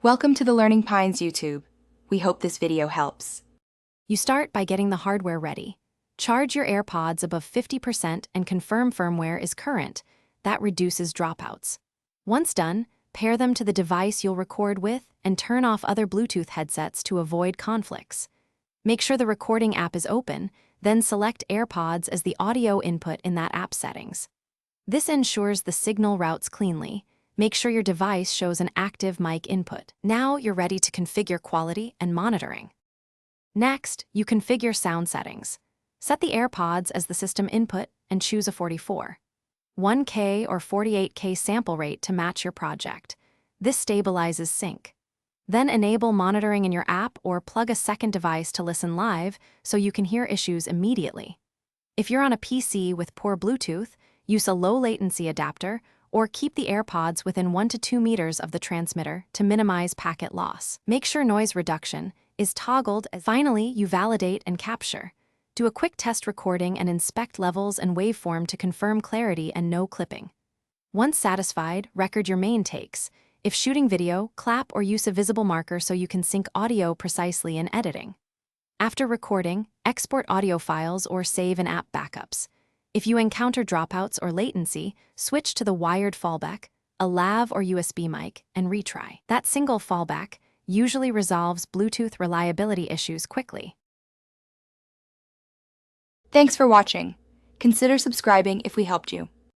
Welcome to the Learning Pines YouTube. We hope this video helps. You start by getting the hardware ready. Charge your AirPods above 50% and confirm firmware is current. That reduces dropouts. Once done, pair them to the device you'll record with and turn off other Bluetooth headsets to avoid conflicts. Make sure the recording app is open, then select AirPods as the audio input in that app settings. This ensures the signal routes cleanly. Make sure your device shows an active mic input. Now you're ready to configure quality and monitoring. Next, you configure sound settings. Set the AirPods as the system input and choose a 44, 1K or 48K sample rate to match your project. This stabilizes sync. Then enable monitoring in your app or plug a second device to listen live so you can hear issues immediately. If you're on a PC with poor Bluetooth, use a low-latency adapter or keep the AirPods within 1 to 2 meters of the transmitter to minimize packet loss. Make sure noise reduction is toggled. Finally, you validate and capture. Do a quick test recording and inspect levels and waveform to confirm clarity and no clipping. Once satisfied, record your main takes. If shooting video, clap or use a visible marker so you can sync audio precisely in editing. After recording, export audio files or save in app backups. If you encounter dropouts or latency, switch to the wired fallback, a lav or USB mic, and retry. That single fallback usually resolves Bluetooth reliability issues quickly. Thanks for watching. Consider subscribing if we helped you.